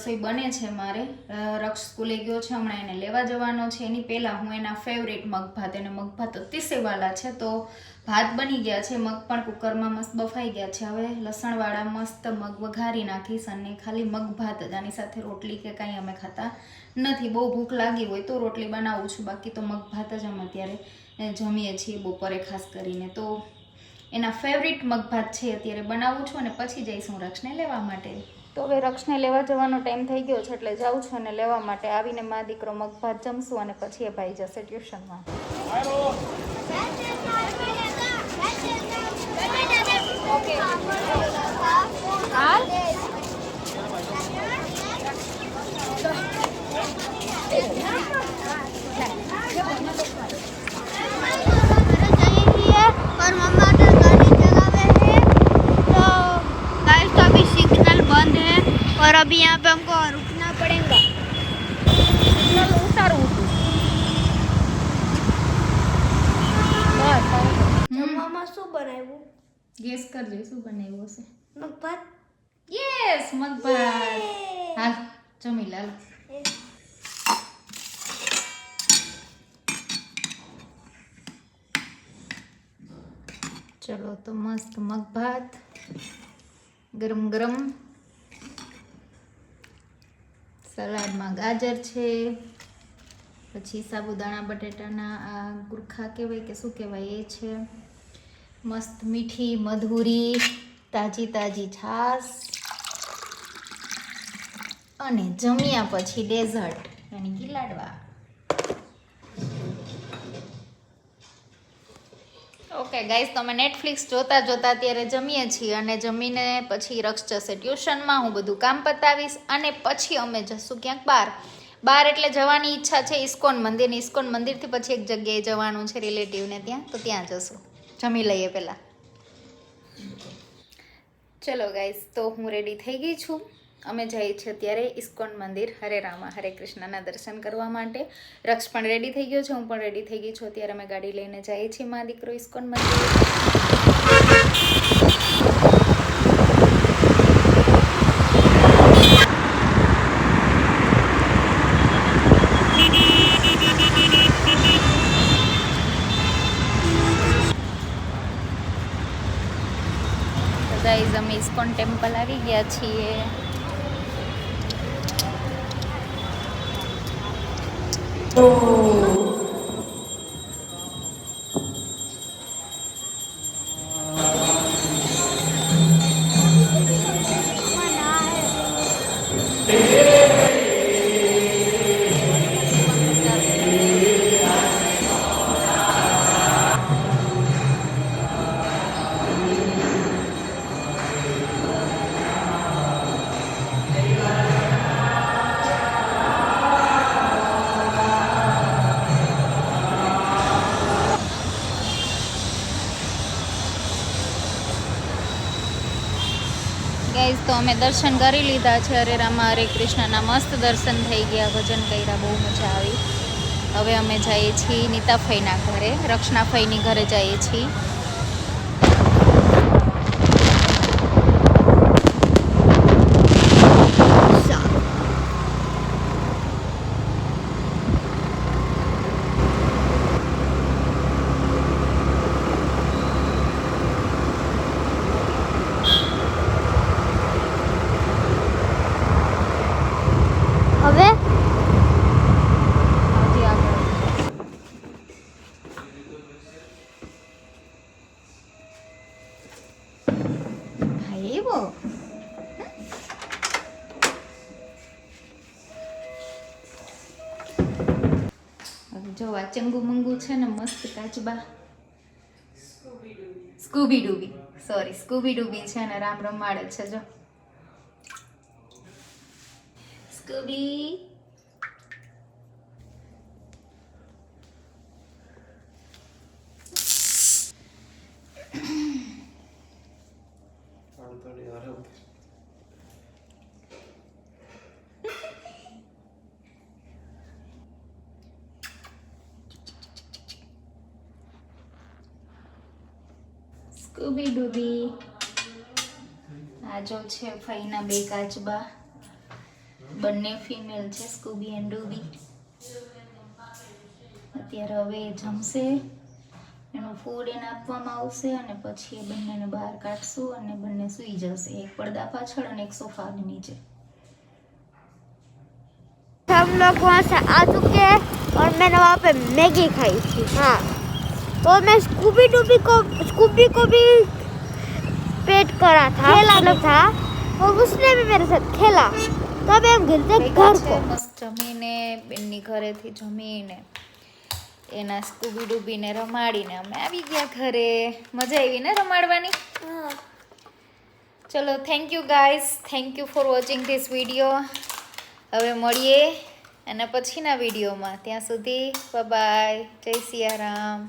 રસોઈ બને છે મારે. રક્ષ સ્કૂલે ગયો છે, હમણાં એને લેવા જવાનો છે. એની પહેલાં હું એના ફેવરેટ મગભાત, એને મગભાત અતિશયવાલા છે, તો ભાત બની ગયા છે. મગ પણ કુકરમાં મસ્ત બફાઈ ગયા છે. હવે લસણવાળા મસ્ત મગ વઘારી નાખીશ અને ખાલી મગભાત જ. આની સાથે રોટલી કે કાંઈ અમે ખાતા નથી. બહુ ભૂખ લાગી હોય તો રોટલી બનાવું છું, બાકી તો મગભાત જ અમે અત્યારે જમીએ છીએ બપોરે ખાસ કરીને. તો એના ફેવરિટ મગભાત છે અત્યારે બનાવું છું અને પછી જઈશ હું રક્ષને લેવા માટે. તો હવે રક્ષને લેવા જવાનો ટાઈમ થઈ ગયો છે એટલે જાઉં છું અને લેવા માટે. આવીને મા દીકરો મગભાત જમશું અને પછી એ ભાઈ જશે ટ્યુશનમાં. और मम्मा तो गाड़ी चलावे हैं, तो गाइस तो अभी सिग्नल बंद है और अभी यहाँ पे हमको रुकना पड़ेगा. सिग्नल उतारू मम्मा શું બનાવ્યું? ગેસ કરજે શું બનાવ્યું હશે. મગભાત. યસ, મગભાત. હા જમી લાલ. ચલો તો મસ્ત મગભાત ગરમ ગરમ. સલાડમાં ગાજર છે, પછી સાબુદાણા બટેટાના આ ગુરખા કહેવાય કે શું કહેવાય એ છે. મસ્ત મીઠી મધુરી તાજી તાજી છાશ અને જમ્યા પછી ડેઝર્ટ yani કે લાડવા. ઓકે ગાઈસ, તો અમે નેટફ્લિક્સ જોતા જોતા અત્યારે જમીએ છીએ અને જમીને પછી રક્ષ જશે ટ્યુશનમાં. હું બધું કામ પતાવીશ અને પછી અમે જશું ક્યાંક બહાર એટલે જવાની ઈચ્છા છે ઇસ્કોન મંદિર. ઇસ્કોન મંદિરથી પછી એક જગ્યાએ જવાનું છે રિલેટિવને ત્યાં, તો ત્યાં જશું. જમી લઈએ પહેલાં. ચલો ગાઈસ, તો હું રેડી થઈ ગઈ છું. અમે જઈએ છીએ અત્યારે ઇસ્કોન મંદિર હરે રામા હરે કૃષ્ણના દર્શન કરવા માટે. રક્ષ પણ રેડી થઈ ગયો છે, હું પણ રેડી થઈ ગઈ છું. અત્યારે અમે ગાડી લઈને જઈએ છીએ મા દીકરો ઇસ્કોન મંદિર. ગાઈઝ અમે ઇસ્કોન ટેમ્પલ આવી ગયા છીએ. ગાઈઝ તો અમે દર્શન કરી લીધા છે હરે રામા હરે કૃષ્ણના. મસ્ત દર્શન થઈ ગયા, ભજન કર્યા, બહુ મજા આવી. હવે અમે જઈએ છીએ નીતા ફઈના ઘરે, રક્ષના ફઈની ઘરે જઈએ છીએ. હવે જો આ ચંગુ મંગુ છે ને મસ્ત કાચબા, સ્કૂબી ડૂબી, સોરી સ્કૂબી ડૂબી છે ને રામ રમાડે છે. જો સ્કૂબી. સ્કૂબી ડૂબી. આ જો છે ફઈના બે કાચબા, બંને ફિમેલ છે, સ્કૂબી એન્ડ ડૂબી. અત્યારે હવે એ જમશે, એનું ફૂડ એને આપવામાં આવશે અને પછી એ બંનેને બહાર કાઢશું અને બંને સૂઈ જશે, એક પડદા પાછળ અને એક સોફાની નીચે. हम लोग वहाँ से आ चुके हैं और मैंने वहाँ पे मैगी खाई थी. हाँ, तो मैं स्कूबी को भी पेट करा था, खेला था और उसने भी मेरे साथ खेला. तो अब हम गिरते घर को. મસ્ત જમીને બેનની ઘરેથી જમીને એના સ્કૂબી ડૂબીને રમાડીને અમે આવી ગયા ઘરે. મજા આવી ને રમાડવાની? ચલો, thank you guys, thank you for watching this video. હવે મળીએ એના પછીના વિડીયોમાં. ત્યાં સુધી બાય, જય સિયારામ.